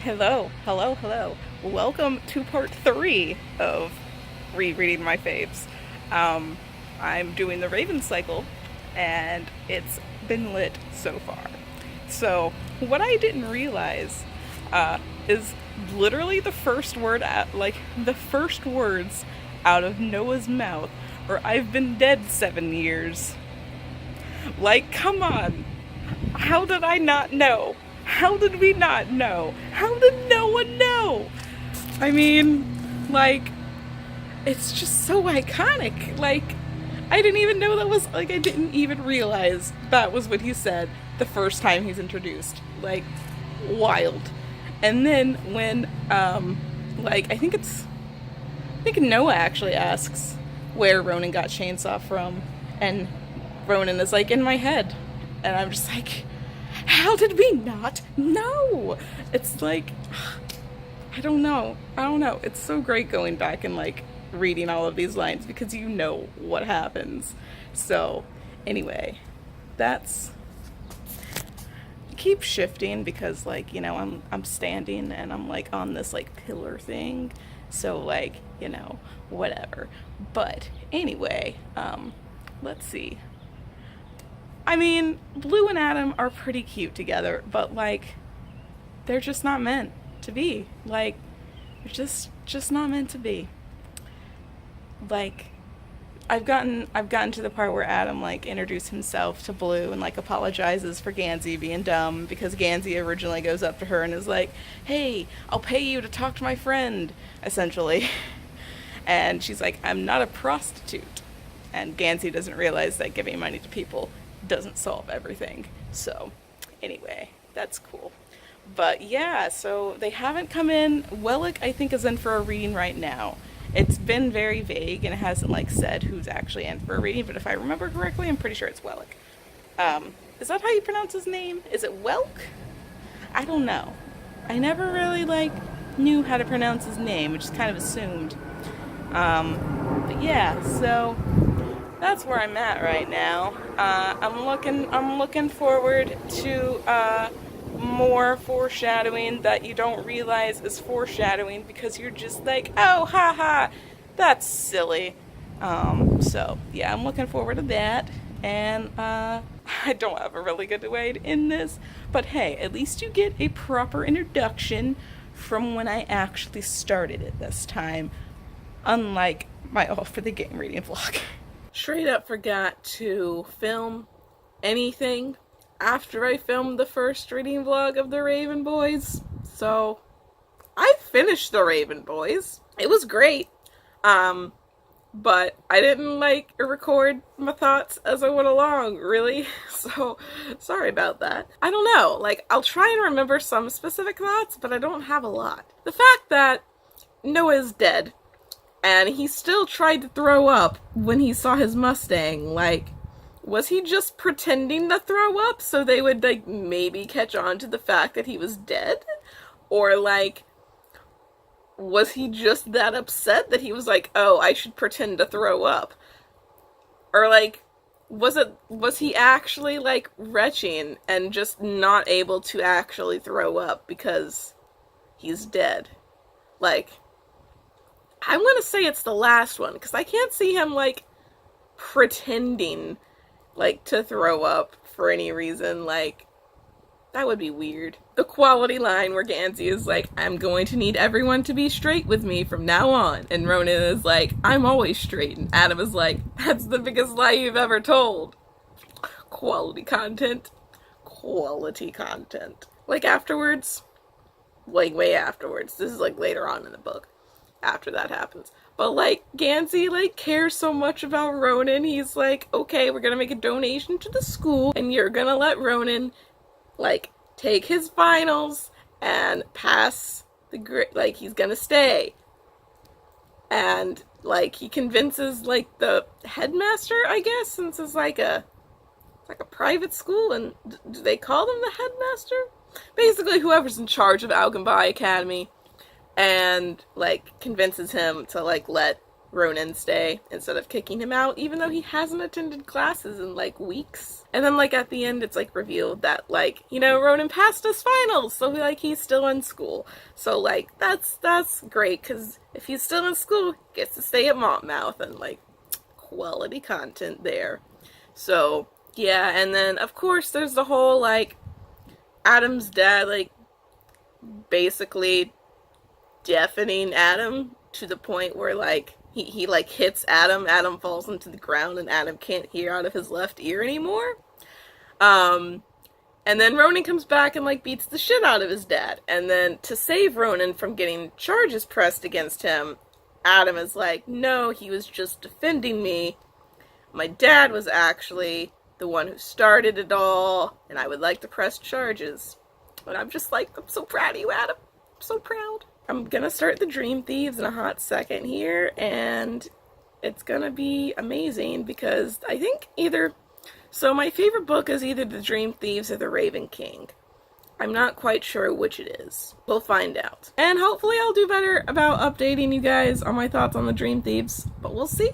Hello, hello, hello. Welcome to part three of Rereading My Faves. Um, I'm doing the Raven cycle, and it's been lit so far. So, what I didn't realize is literally the first word, the first words out of Noah's mouth, or I've been dead 7 years. Like, come on. How did I not know? How did we not know? How did no one know? I mean, like, it's just so iconic. Like, I didn't even know that was, I didn't even realize that was what he said the first time he's introduced. Like, wild. And then when, I think Noah actually asks where Ronan got chainsaw from. And Ronan is like, in my head. And I'm just like, how did we not know? It's like, I don't know. I don't know. It's so great going back and like reading all of these lines because you know what happens. So, anyway, that's keep shifting because like, I'm standing and I'm like on this like pillar thing. So like, whatever. But anyway, let's see. I mean, Blue and Adam are pretty cute together, but like they're just not meant to be. Like they're just not meant to be. Like I've gotten to the part where Adam like introduced himself to Blue and like apologizes for Gansey being dumb because Gansey originally goes up to her and is like, "Hey, I'll pay you to talk to my friend," essentially. And she's like, "I'm not a prostitute." And Gansey doesn't realize that giving money to people doesn't solve everything. So, anyway, that's cool. But yeah, so they haven't come in. Wellick, I think, is in for a reading right now. It's been very vague and it hasn't like said who's actually in for a reading, but if I remember correctly, I'm pretty sure it's Wellick. Is that how you pronounce his name? Is it Welk? I don't know. I never really like knew how to pronounce his name, which is kind of assumed. But yeah, so that's where I'm at right now. I'm looking forward to more foreshadowing that you don't realize is foreshadowing because you're just like, oh, haha, that's silly. So yeah, I'm looking forward to that, and I don't have a really good way to end this, but hey, at least you get a proper introduction from when I actually started it this time, unlike my All for the Game reading vlog. Straight up forgot to film anything after I filmed the first reading vlog of the Raven Boys. So I finished the Raven Boys. It was great. But I didn't like record my thoughts as I went along, really. So sorry about that. I don't know. Like, I'll try and remember some specific thoughts, but I don't have a lot. The fact that Noah's dead and he still tried to throw up when he saw his Mustang. Like, was he just pretending to throw up so they would, like, maybe catch on to the fact that he was dead? Or, like, was he just that upset that he was like, oh, I should pretend to throw up? Or, like, was he actually, like, retching and just not able to actually throw up because he's dead? Like, I'm gonna say it's the last one, because I can't see him, like, pretending, like, to throw up for any reason. Like, that would be weird. The quality line where Gansey is like, I'm going to need everyone to be straight with me from now on. And Ronan is like, I'm always straight. And Adam is like, that's the biggest lie you've ever told. Quality content. Quality content. Like, afterwards. Like, way afterwards. This is, like, later on in the book. After that happens. But, like, Gansey, like, cares so much about Ronan. He's like, okay, we're gonna make a donation to the school, and you're gonna let Ronan, like, take his finals and pass the grade. Like, he's gonna stay. And, like, he convinces, like, the headmaster, I guess, since it's like a private school, and do they call them the headmaster? Basically, whoever's in charge of Algenbai Academy. And, like, convinces him to, like, let Ronan stay instead of kicking him out, even though he hasn't attended classes in like weeks. And then like at the end it's like revealed that like, you know, Ronan passed his finals, so like he's still in school. So like that's great, because if he's still in school, he gets to stay at Monmouth, and like quality content there. So yeah, and then of course there's the whole like Adam's dad like basically deafening Adam to the point where like he like hits Adam falls into the ground, and Adam can't hear out of his left ear anymore. And then Ronan comes back and like beats the shit out of his dad, and then to save Ronan from getting charges pressed against him, Adam is like, no, he was just defending me. My dad was actually the one who started it all, and I would like to press charges. But I'm just like, I'm so proud of you, Adam. I'm so proud. I'm gonna start the Dream Thieves in a hot second here, and it's gonna be amazing, because I think so my favorite book is either the Dream Thieves or the Raven King. I'm not quite sure which it is. We'll find out. And hopefully I'll do better about updating you guys on my thoughts on the Dream Thieves, but we'll see.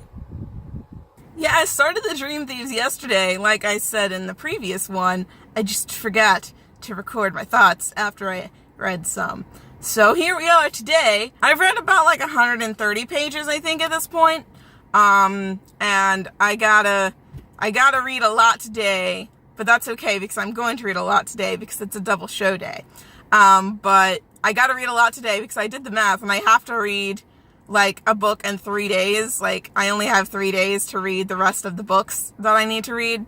Yeah, I started the Dream Thieves yesterday, like I said in the previous one. I just forgot to record my thoughts after I read some. So here we are today. I've read about like 130 pages, I think, at this point. And I gotta read a lot today, but that's okay, because I'm going to read a lot today because it's a double show day. But I gotta read a lot today because I did the math, and I have to read like a book in 3 days. Like, I only have 3 days to read the rest of the books that I need to read.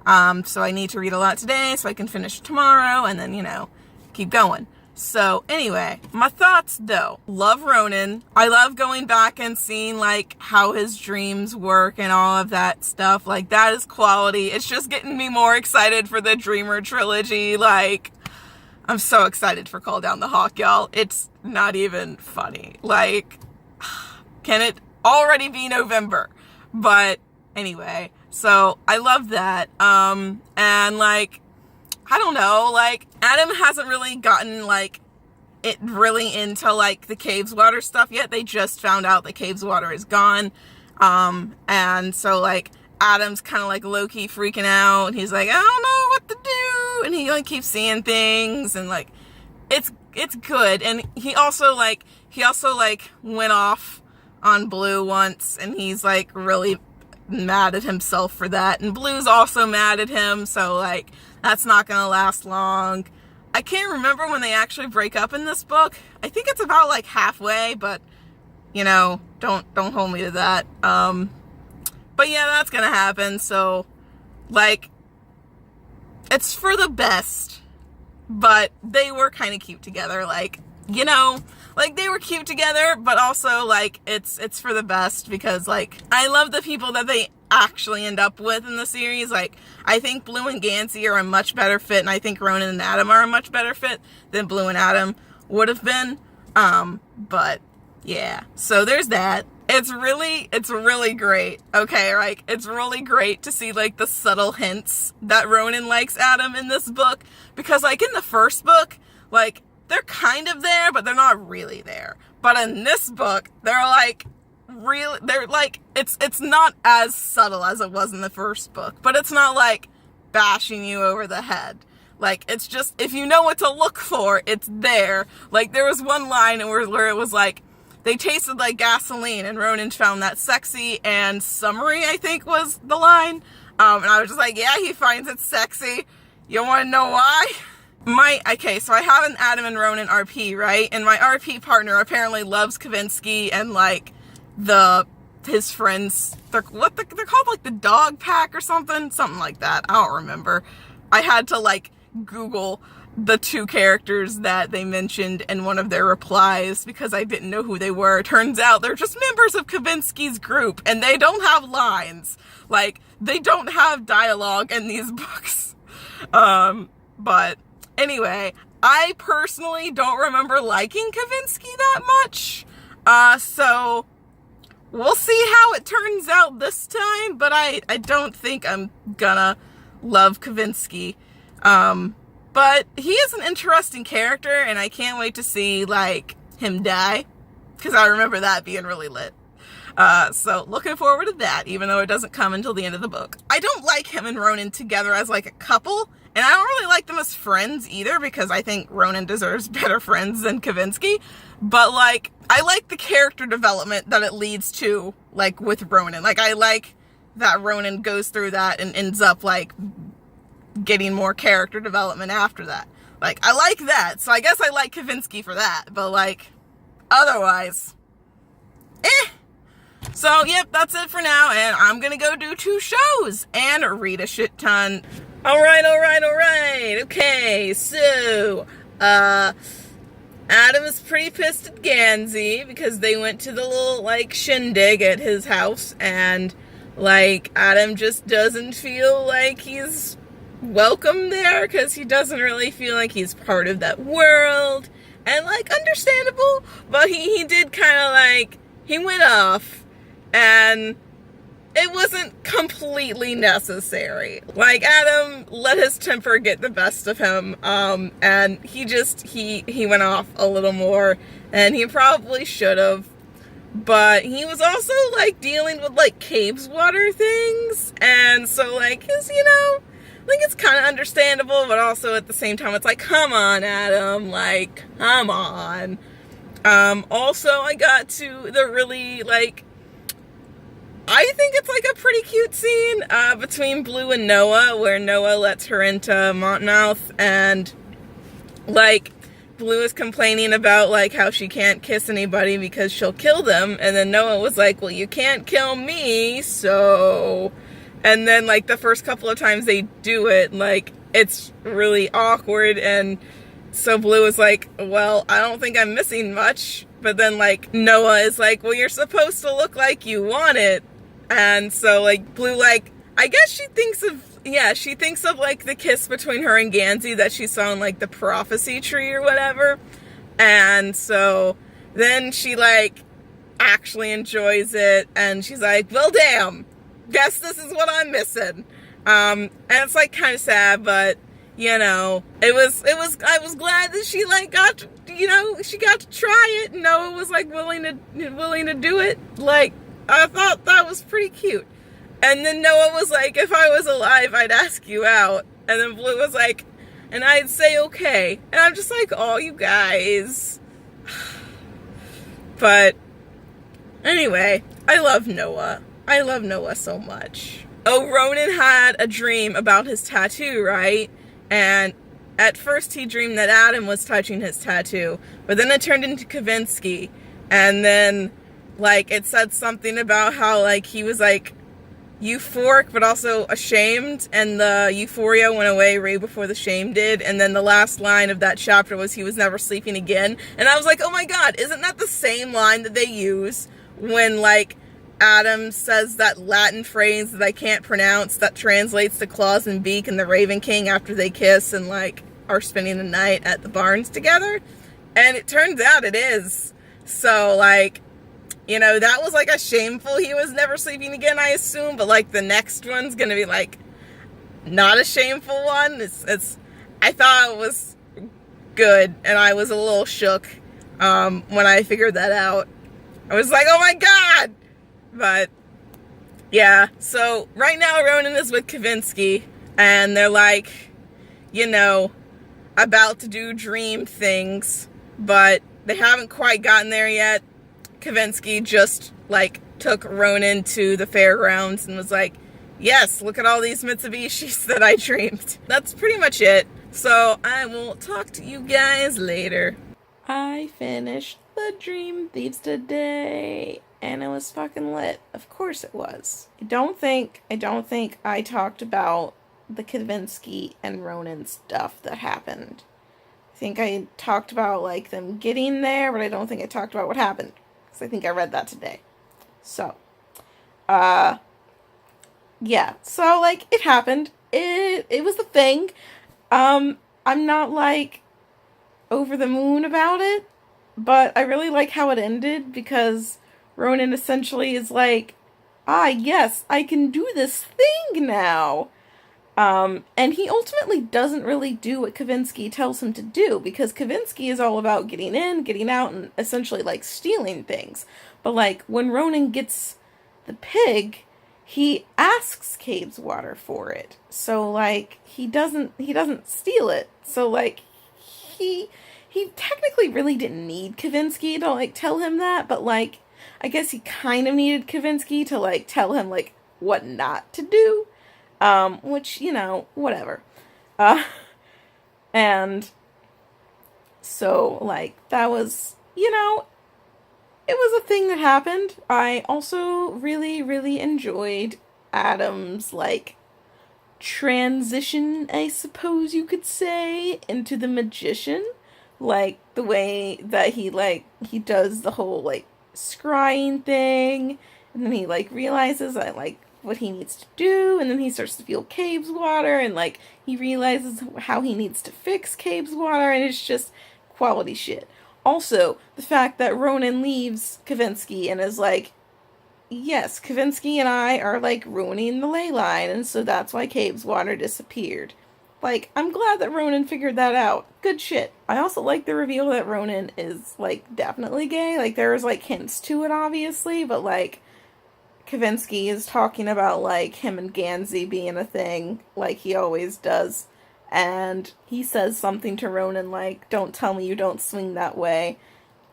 So I need to read a lot today so I can finish tomorrow, and then, you know, keep going. So anyway, my thoughts though. Love Ronan. I love going back and seeing like how his dreams work and all of that stuff. Like, that is quality. It's just getting me more excited for the Dreamer trilogy. Like, I'm so excited for Call Down the Hawk, y'all. It's not even funny. Like, can it already be November? But anyway, so I love that. And like, I don't know, like, Adam hasn't really gotten, like, it really into, like, the Caves Water stuff yet. They just found out the Caves Water is gone. And so, like, Adam's kind of, like, low-key freaking out. And he's like, I don't know what to do. And he, like, keeps seeing things. And, like, it's good. And he also, like, went off on Blue once. And he's, like, really mad at himself for that. And Blue's also mad at him. So, like, that's not gonna last long. I can't remember when they actually break up in this book. I think it's about like halfway, but you know, don't hold me to that. But yeah, that's gonna happen. So like, it's for the best, but they were kind of cute together. Like, you know, like they were cute together, but also like it's for the best, because like I love the people that they actually end up with in the series. Like, I think Blue and Gansey are a much better fit, and I think Ronan and Adam are a much better fit than Blue and Adam would have been. But yeah, so there's that. It's really great. Okay, like, it's really great to see like the subtle hints that Ronan likes Adam in this book, because like in the first book, like they're kind of there, but they're not really there. But in this book, they're like it's not as subtle as it was in the first book, but it's not like bashing you over the head. Like, it's just, if you know what to look for, it's there. Like, there was one line where it was like, they tasted like gasoline, and Ronan found that sexy and summery, I think was the line. And I was just like, yeah, he finds it sexy. You want to know why? Okay, so I have an Adam and Ronan RP, right? And my RP partner apparently loves Kavinsky and like his friends, they're called like the dog pack or something like that. I don't remember. I had to like Google the two characters that they mentioned in one of their replies because I didn't know who they were. Turns out they're just members of Kavinsky's group, and they don't have lines. Like, they don't have dialogue in these books. But anyway, I personally don't remember liking Kavinsky that much. So we'll see how it turns out this time, but I don't think I'm gonna love Kavinsky. But he is an interesting character, and I can't wait to see, like, him die, because I remember that being really lit. So looking forward to that, even though it doesn't come until the end of the book. I don't like him and Ronan together as like a couple, and I don't really like them as friends either, because I think Ronan deserves better friends than Kavinsky. But like, I like the character development that it leads to, like with Ronan. Like, I like that Ronan goes through that and ends up like getting more character development after that. Like, I like that. So I guess I like Kavinsky for that. But like, otherwise, eh. So, yep, that's it for now, and I'm gonna go do 2 shows and read a shit ton. Alright, okay, so, Adam is pretty pissed at Gansey because they went to the little, like, shindig at his house, and, like, Adam just doesn't feel like he's welcome there, because he doesn't really feel like he's part of that world, and, like, understandable, but he did kind of, like, he went off, and it wasn't completely necessary. Like, Adam let his temper get the best of him, and he went off a little more, and he probably should have, but he was also, like, dealing with, like, caves water things, and so, like, his, I think it's kind of understandable, but also at the same time, it's like, come on, Adam, like, come on. Also, I got to the really, like, I think it's like a pretty cute scene between Blue and Noah, where Noah lets her into Monmouth, and like Blue is complaining about like how she can't kiss anybody because she'll kill them, and then Noah was like, well, you can't kill me, so, and then like the first couple of times they do it, like it's really awkward, and so Blue is like, well, I don't think I'm missing much, but then like Noah is like, well, you're supposed to look like you want it. And so, like, Blue, like, I guess she thinks of, like, the kiss between her and Gansey that she saw in, like, the prophecy tree or whatever. And so, then she, like, actually enjoys it, and she's like, well, damn, guess this is what I'm missing. And it's, like, kind of sad, but, I was glad that she, like, she got to try it, and Noah was, like, willing to do it, like, I thought that was pretty cute. And then Noah was like, if I was alive, I'd ask you out. And then Blue was like, and I'd say okay. And I'm just like, oh, you guys. But anyway, I love Noah. I love Noah so much. Oh, Ronan had a dream about his tattoo, right? And at first he dreamed that Adam was touching his tattoo. But then it turned into Kavinsky. And then like, it said something about how, like, he was, like, euphoric, but also ashamed, and the euphoria went away right before the shame did, and then the last line of that chapter was, he was never sleeping again, and I was like, oh my god, isn't that the same line that they use when, like, Adam says that Latin phrase that I can't pronounce that translates to claws and beak and the Raven King after they kiss and, like, are spending the night at the barns together? And it turns out it is. So, like, that was, like, a shameful he was never sleeping again, I assume, but, like, the next one's gonna be, like, not a shameful one. I thought it was good, and I was a little shook, when I figured that out. I was like, oh my god! But, yeah, so, right now, Ronan is with Kavinsky, and they're, like, about to do dream things, but they haven't quite gotten there yet. Kavinsky just, like, took Ronan to the fairgrounds and was like, yes, look at all these Mitsubishis that I dreamed. That's pretty much it. So, I will talk to you guys later. I finished the Dream Thieves today, and it was fucking lit. Of course it was. I don't think I talked about the Kavinsky and Ronan stuff that happened. I think I talked about, like, them getting there, but I don't think I talked about what happened. I think I read that today. So, yeah. So, like, it happened. It was the thing. I'm not, like, over the moon about it, but I really like how it ended, because Ronan essentially is like, ah, yes, I can do this thing now. And he ultimately doesn't really do what Kavinsky tells him to do, because Kavinsky is all about getting in, getting out, and essentially, like, stealing things. But, like, when Ronan gets the pig, he asks Cave's water for it. So, like, he doesn't steal it. So, like, he technically really didn't need Kavinsky to, like, tell him that, but, like, I guess he kind of needed Kavinsky to, like, tell him, like, what not to do. Which, you know, whatever. And so, like, that was, you know, it was a thing that happened. I also really, really enjoyed Adam's, like, transition, I suppose you could say, into the magician. Like, the way that he does the whole, like, scrying thing, and then he, like, realizes that, like, what he needs to do, and then he starts to feel Cave's water, and, like, he realizes how he needs to fix Cave's water, and it's just quality shit. Also, the fact that Ronan leaves Kavinsky and is like, yes, Kavinsky and I are, like, ruining the ley line, and so that's why Cave's water disappeared. Like, I'm glad that Ronan figured that out. Good shit. I also like the reveal that Ronan is, like, definitely gay. Like, there's, like, hints to it, obviously, but, like, Kavinsky is talking about, like, him and Gansey being a thing, like he always does. And he says something to Ronan like, don't tell me you don't swing that way.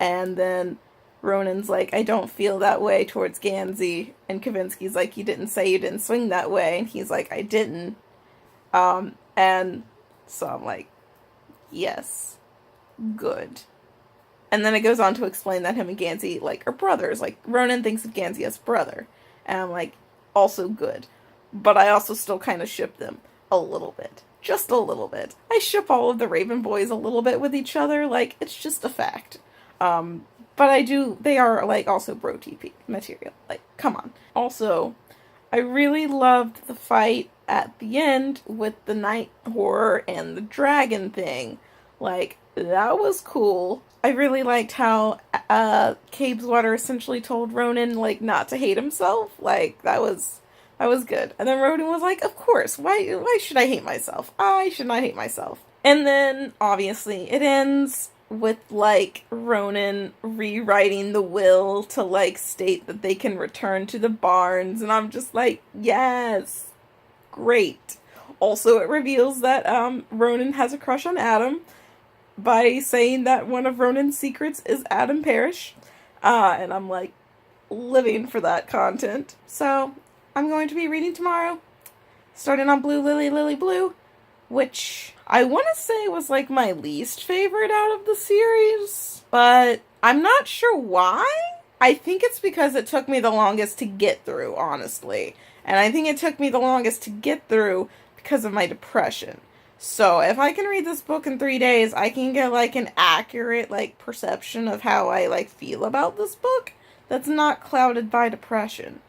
And then Ronan's like, I don't feel that way towards Gansey. And Kavinsky's like, you didn't say you didn't swing that way. And he's like, I didn't. And so I'm like, yes, good. And then it goes on to explain that him and Gansey, like, are brothers. Like, Ronan thinks of Gansey as brother. And I'm like, also good. But I also still kind of ship them a little bit. Just a little bit. I ship all of the Raven boys a little bit with each other. Like, it's just a fact. But they are, like, also bro TP material. Like, come on. Also, I really loved the fight at the end with the night horror and the dragon thing. Like, that was cool. I really liked how Cabe's water essentially told Ronan, like, not to hate himself. Like, that was good. And then Ronan was like, of course, why should I hate myself? I should not hate myself. And then, obviously, it ends with, like, Ronan rewriting the will to, like, state that they can return to the barns. And I'm just like, yes, great. Also, it reveals that Ronan has a crush on Adam by saying that one of Ronan's secrets is Adam Parrish. And I'm, like, living for that content. So, I'm going to be reading tomorrow, starting on Blue Lily Lily Blue, which I want to say was, like, my least favorite out of the series, but I'm not sure why. I think it's because it took me the longest to get through, honestly. And I think it took me the longest to get through because of my depression. So, if I can read this book in 3 days, I can get, like, an accurate, like, perception of how I, like, feel about this book that's not clouded by depression.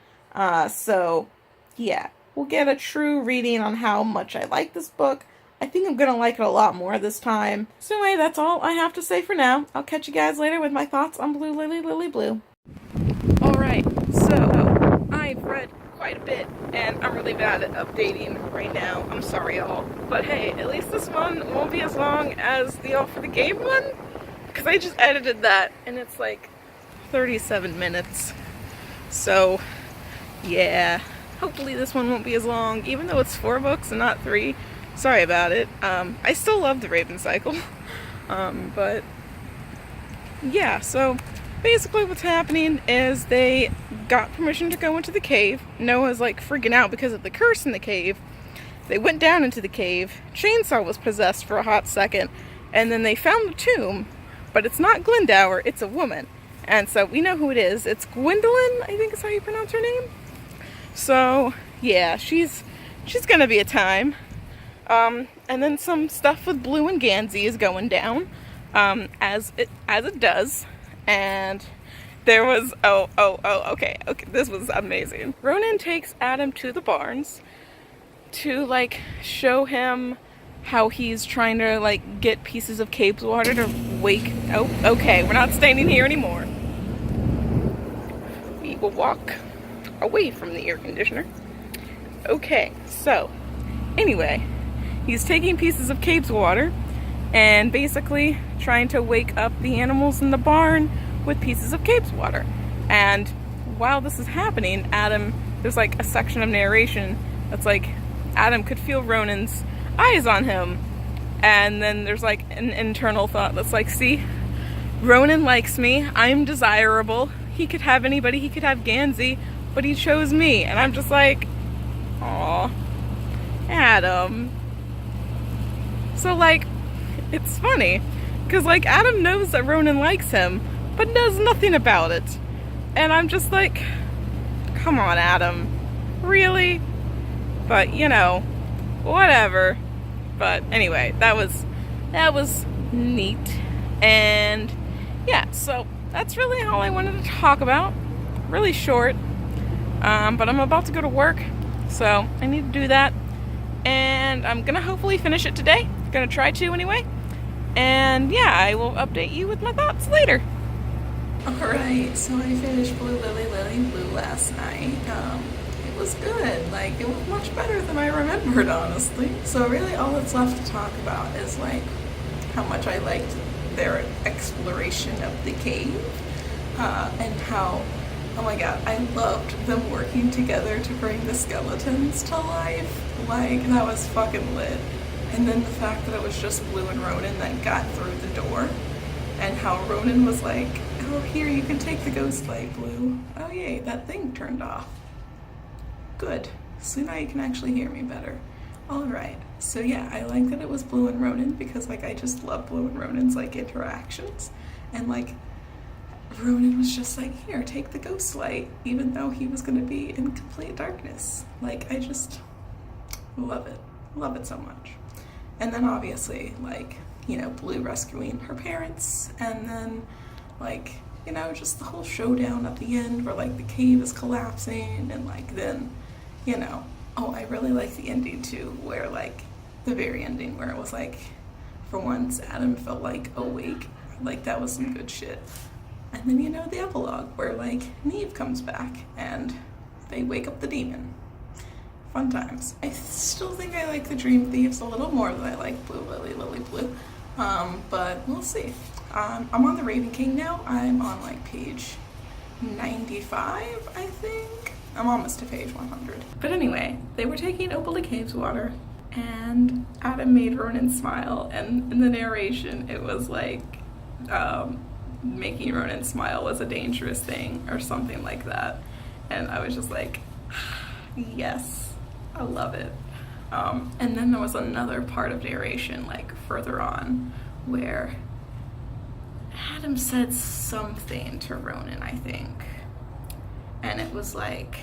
So, yeah. We'll get a true reading on how much I like this book. I think I'm gonna like it a lot more this time. So anyway, that's all I have to say for now. I'll catch you guys later with my thoughts on Blue Lily Lily Blue. Alright, so, I've read quite a bit, and I'm really bad at updating right now. I'm sorry, y'all. But hey, at least this one won't be as long as the All for the Game one, because I just edited that, and it's like 37 minutes. So, yeah. Hopefully this one won't be as long, even though it's 4 books and not 3. Sorry about it. I still love the Raven Cycle. But, yeah, so basically what's happening is they got permission to go into the cave. Noah's, like, freaking out because of the curse in the cave. They went down into the cave. Chainsaw was possessed for a hot second. And then they found a tomb. But it's not Glendower, it's a woman. And so we know who it is. It's Gwendolyn, I think is how you pronounce her name. So, yeah, she's gonna be a time. And then some stuff with Blue and Gansey is going down. As it does. And there was, okay, this was amazing. Ronan takes Adam to the barns to, like, show him how he's trying to, like, get pieces of Cape's water to wake, okay, we're not standing here anymore. We will walk away from the air conditioner. Okay, so, Anyway, he's taking pieces of Cape's water and basically trying to wake up the animals in the barn with pieces of Cape's water. And while this is happening, Adam, there's like a section of narration that's like Adam could feel Ronan's eyes on him. And then there's like an internal thought that's like, see, Ronan likes me, I'm desirable, he could have anybody, he could have Gansey, but he chose me. And I'm just like, aw, Adam. So like, it's funny, because like Adam knows that Ronan likes him, but does nothing about it. And I'm just like, come on, Adam, really? But you know, whatever. But anyway, that was neat. And yeah, so that's really all I wanted to talk about. Really short. But I'm about to go to work, so I need to do that. And I'm gonna hopefully finish it today. Gonna try to anyway. And yeah, I will update you with my thoughts later. Alright, so I finished Blue Lily Lily Blue last night. It was good. Like, it was much better than I remembered, honestly. So really all that's left to talk about is like how much I liked their exploration of the cave. And how, oh my god, I loved them working together to bring the skeletons to life. Like, that was fucking lit. And then the fact that it was just Blue and Ronan that got through the door, and how Ronan was like, oh, here, you can take the ghost light, Blue. Oh yay, that thing turned off. Good. So now you can actually hear me better. Alright, so yeah, I like that it was Blue and Ronan, because like I just love Blue and Ronan's like interactions. And like, Ronan was just like, here, take the ghost light, even though he was gonna be in complete darkness. Like, I just love it. Love it so much. And then obviously, like, you know, Blue rescuing her parents, and then, like, you know, just the whole showdown at the end where, like, the cave is collapsing, and, like, then, you know, oh, I really like the ending, too, where, like, the very ending, where it was, like, for once, Adam felt, like, awake. Like, that was some good shit. And then, you know, the epilogue, where, like, Neve comes back, and they wake up the demon. Fun times. I still think I like the Dream Thieves a little more than I like Blue Lily Lily Blue. But we'll see. I'm on the Raven King now. I'm on like page 95, I think. I'm almost to page 100. But anyway, they were taking Opal to Cave's water, and Adam made Ronan smile, and in the narration it was like making Ronan smile was a dangerous thing or something like that. And I was just like, yes. I love it. And then there was another part of narration, like further on, where Adam said something to Ronan, I think. And it was like,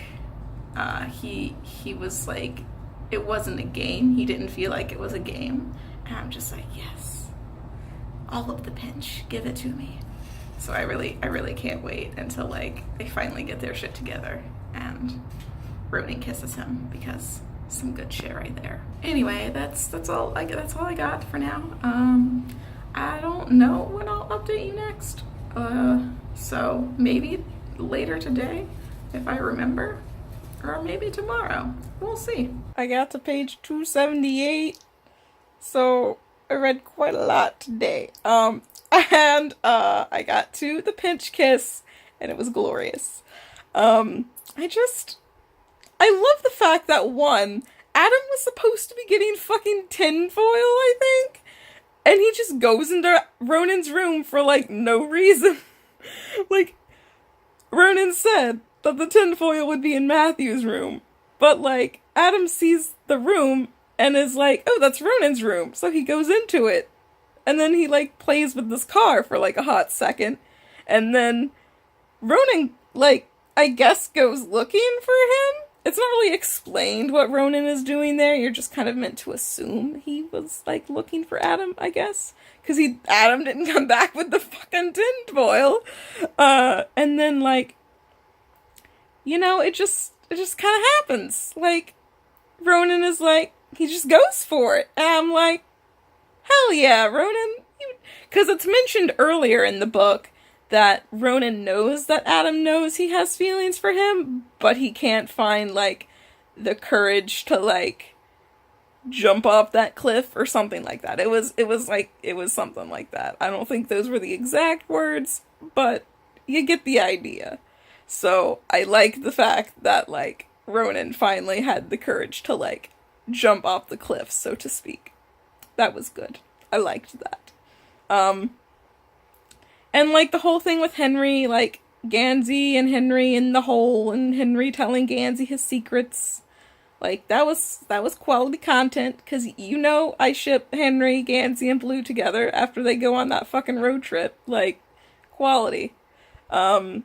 he was like, it wasn't a game. He didn't feel like it was a game. And I'm just like, yes, all of the pinch, give it to me. So I really can't wait until like they finally get their shit together and Ronan kisses him, because some good shit right there. Anyway, that's all I got for now. I don't know when I'll update you next. So maybe later today if I remember, or maybe tomorrow. We'll see. I got to page 278, so I read quite a lot today. And I got to the pinch kiss, and it was glorious. I love the fact that, one, Adam was supposed to be getting fucking tinfoil, I think, and he just goes into Ronan's room for, like, no reason. Like, Ronan said that the tinfoil would be in Matthew's room, but, like, Adam sees the room and is like, oh, that's Ronan's room, so he goes into it, and then he, like, plays with this car for, like, a hot second, and then Ronan, like, I guess goes looking for him. It's not really explained what Ronan is doing there. You're just kind of meant to assume he was, like, looking for Adam, I guess. Because Adam didn't come back with the fucking tinfoil. And then, like, you know, it just kind of happens. Like, Ronan is like, he just goes for it. And I'm like, hell yeah, Ronan. Because it's mentioned earlier in the book that Ronan knows that Adam knows he has feelings for him, but he can't find, like, the courage to, like, jump off that cliff or something like that. It was something like that. I don't think those were the exact words, but you get the idea. So I like the fact that like Ronan finally had the courage to like jump off the cliff, so to speak. That was good. I liked that. And like the whole thing with Henry, like Gansey and Henry in the hole, and Henry telling Gansey his secrets. Like, that was quality content, because you know I ship Henry, Gansey, and Blue together after they go on that fucking road trip. Like, quality. And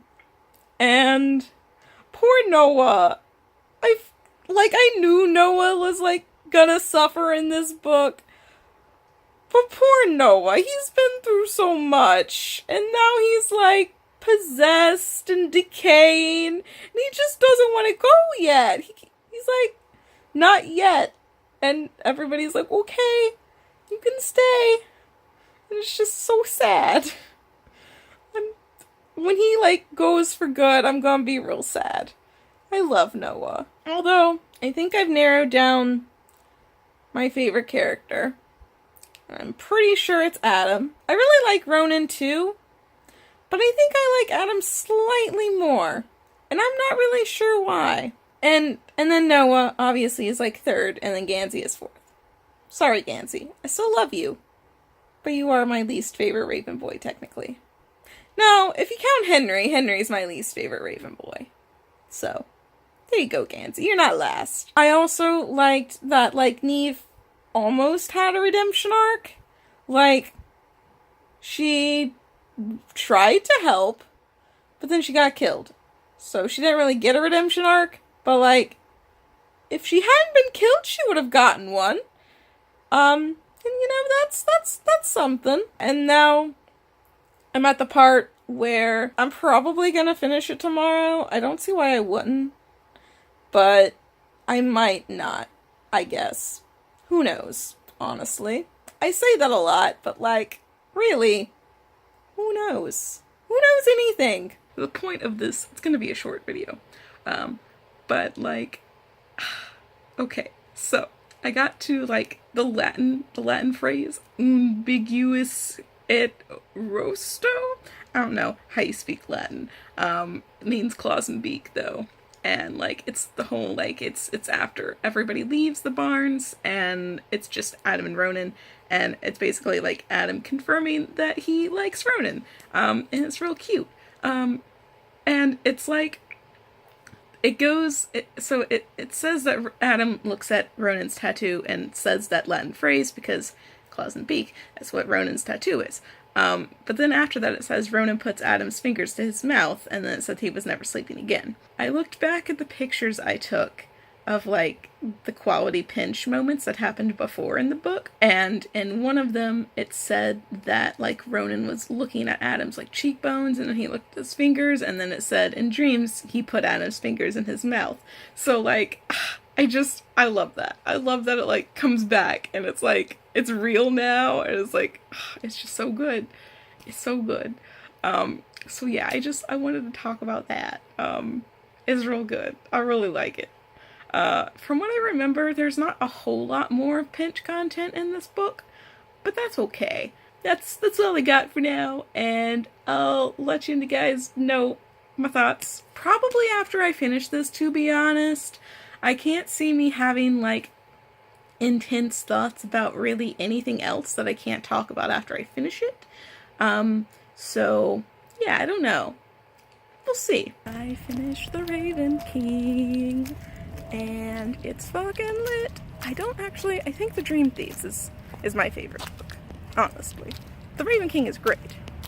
poor Noah. I knew Noah was, like, gonna suffer in this book. But poor Noah, he's been through so much, and now he's, like, possessed and decaying, and he just doesn't want to go yet. He's like, not yet. And everybody's like, okay, you can stay. And it's just so sad. And when he, like, goes for good, I'm gonna be real sad. I love Noah. Although, I think I've narrowed down my favorite character. I'm pretty sure it's Adam. I really like Ronan too, but I think I like Adam slightly more. And I'm not really sure why. And then Noah, obviously, is like third, and then Gansey is fourth. Sorry, Gansey. I still love you. But you are my least favorite Raven boy, technically. No, if you count Henry, Henry's my least favorite Raven boy. So, there you go, Gansey. You're not last. I also liked that, like, Neve almost had a redemption arc. Like, she tried to help, but then she got killed. So she didn't really get a redemption arc, but like, if she hadn't been killed, she would have gotten one. And you know, that's something. And now I'm at the part where I'm probably gonna finish it tomorrow. I don't see why I wouldn't, but I might not, I guess. Who knows, honestly. I say that a lot, but like, really, who knows? Who knows anything? The point of this, it's gonna be a short video. But like, okay, so I got to like the Latin phrase, ambiguous et rosto? I don't know how you speak Latin. It means claws and beak though. And like, it's the whole, like, it's after everybody leaves the barns, and it's just Adam and Ronan, and it's basically like Adam confirming that he likes Ronan. And it's real cute. And it's like, it says that Adam looks at Ronan's tattoo and says that Latin phrase because claws and beak, that's what Ronan's tattoo is. But then after that it says Ronan puts Adam's fingers to his mouth, and then it said he was never sleeping again. I looked back at the pictures I took of like the quality pinch moments that happened before in the book, and in one of them it said that like Ronan was looking at Adam's like cheekbones, and then he looked at his fingers, and then it said in dreams he put Adam's fingers in his mouth. So like, I love that. I love that it like comes back and it's like, it's real now, and it's like, it's just so good. It's so good. So yeah, I wanted to talk about that. It's real good. I really like it. From what I remember, there's not a whole lot more pinch content in this book, but that's okay. That's all I got for now, and I'll let you guys know my thoughts probably after I finish this, to be honest. I can't see me having like intense thoughts about really anything else that I can't talk about after I finish it. So yeah, I don't know. We'll see. I finished The Raven King, and it's fucking lit. I think The Dream Thieves is my favorite book, honestly. The Raven King is great,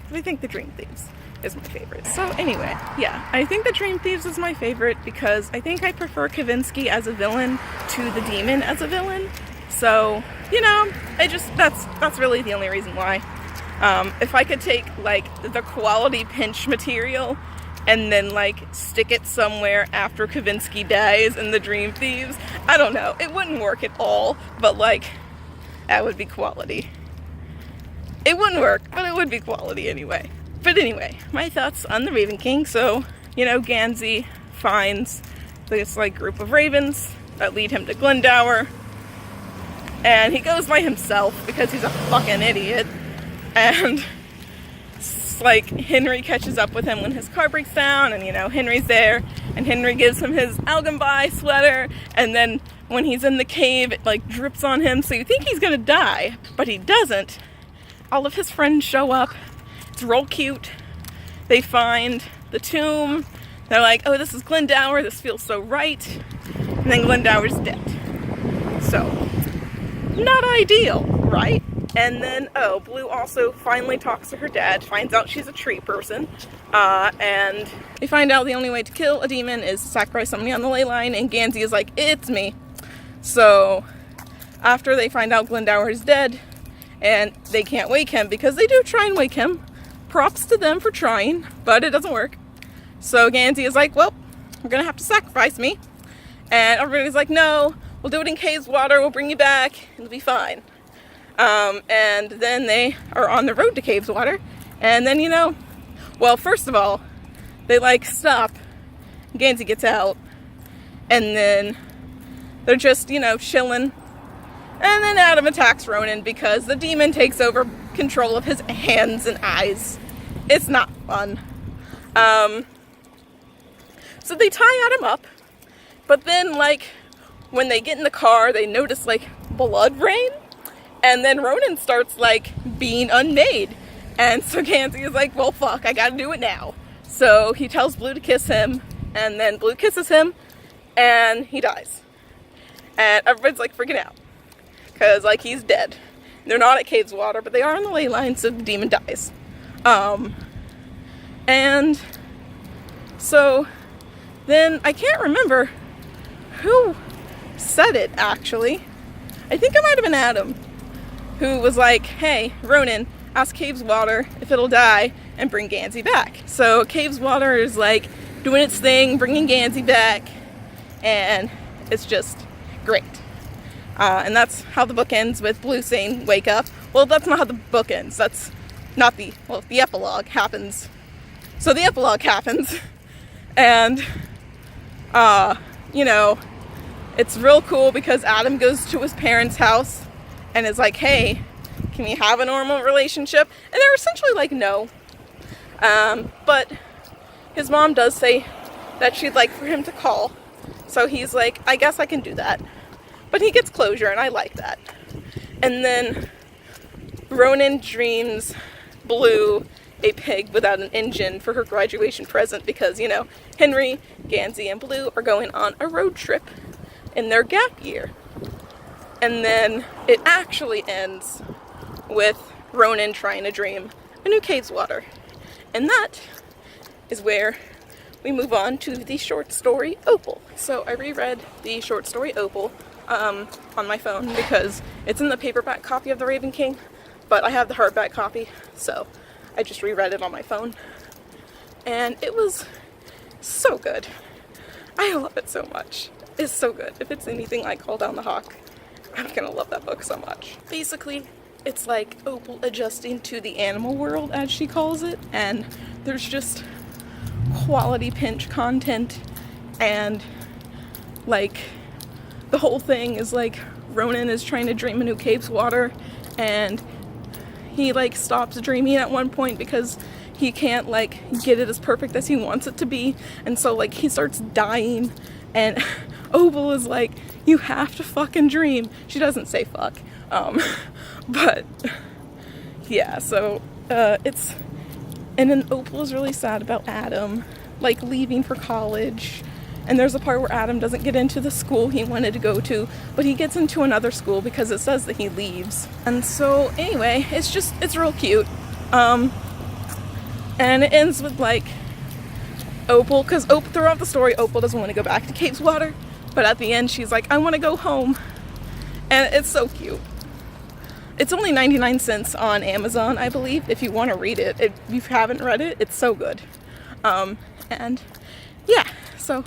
but I think The Dream Thieves is my favorite. So anyway, yeah, I think The Dream Thieves is my favorite because I think I prefer Kavinsky as a villain to the demon as a villain. So, you know, that's really the only reason why. If I could take like the quality pinch material and then like stick it somewhere after Kavinsky dies in The Dream Thieves, I don't know, it wouldn't work at all, but like, that would be quality. It wouldn't work, but it would be quality anyway. But anyway, my thoughts on The Raven King. So, you know, Gansey finds this like group of ravens that lead him to Glendower, and he goes by himself because he's a fucking idiot. And like Henry catches up with him when his car breaks down, and you know, Henry's there, and Henry gives him his Algenby sweater, and then when he's in the cave it like drips on him, so you think he's gonna die, but he doesn't. All of his friends show up. It's real cute. They find the tomb. They're like, oh, this is Glendower, this feels so right. And then Glendower's dead. So, not ideal, right? And then, oh, Blue also finally talks to her dad, finds out she's a tree person, and they find out the only way to kill a demon is to sacrifice somebody on the ley line, and Gansey is like, it's me. So, after they find out Glendower is dead, and they can't wake him, because they do try and wake him, props to them for trying, but it doesn't work. So Gansey is like, well, you're gonna have to sacrifice me. And everybody's like, no, we'll do it in Cave's water, we'll bring you back, it'll be fine. And then they are on the road to Cave's water, and then, you know, well, first of all, they like stop, Gansey gets out, and then they're just, you know, chilling, and then Adam attacks Ronan because the demon takes over control of his hands and eyes. It's not fun. So they tie Adam up, but then, like, when they get in the car, they notice, like, blood rain, and then Ronan starts, like, being unmade, and so Gansey is like, well, fuck, I gotta do it now. So he tells Blue to kiss him, and then Blue kisses him, and he dies. And everybody's, like, freaking out, because, like, he's dead. They're not at Cave's water, but they are on the ley line, so the demon dies. And so then I can't remember who said it, actually. I think it might have been Adam, who was like, hey, Ronan, ask Cave's water if it'll die and bring Gansey back. So Cave's water is like doing its thing, bringing Gansey back, and it's just great. And that's how the book ends, with Blue saying, wake up. Well, that's not how the book ends. That's not the epilogue happens. So the epilogue happens, and, you know, it's real cool because Adam goes to his parents' house and is like, hey, can we have a normal relationship? And they're essentially like, no. But his mom does say that she'd like for him to call. So he's like, I guess I can do that. But he gets closure, and I like that. And then Ronan dreams Blue a pig without an engine for her graduation present because, you know, Henry, Gansey, and Blue are going on a road trip in their gap year. And then it actually ends with Ronan trying to dream a new Cave's water. And that is where we move on to the short story Opal. So I reread the short story Opal on my phone because it's in the paperback copy of The Raven King, but I have the hardback copy, so I just reread it on my phone. And it was so good. I love it so much. It's so good. If it's anything like Call Down the Hawk, I'm gonna love that book so much. Basically, it's like Opal adjusting to the animal world, as she calls it, and there's just quality pinch content, and like the whole thing is like Ronan is trying to dream a new Cave's water, and he like stops dreaming at one point because he can't like get it as perfect as he wants it to be, and so like he starts dying, and Opal is like, you have to fucking dream. She doesn't say fuck, but yeah, so it's, and then Opal is really sad about Adam like leaving for college. And there's a part where Adam doesn't get into the school he wanted to go to, but he gets into another school because it says that he leaves. And so anyway, it's real cute. And it ends with like Opal, because throughout the story, Opal doesn't want to go back to Cave's water, but at the end she's like, I want to go home. And it's so cute. It's only 99 cents on Amazon, I believe, if you want to read it. If you haven't read it, it's so good. And yeah, so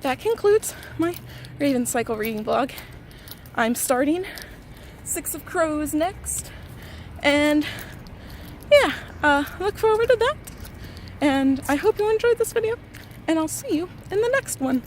that concludes my Raven Cycle reading vlog. I'm starting Six of Crows next, and yeah, look forward to that. And I hope you enjoyed this video, and I'll see you in the next one.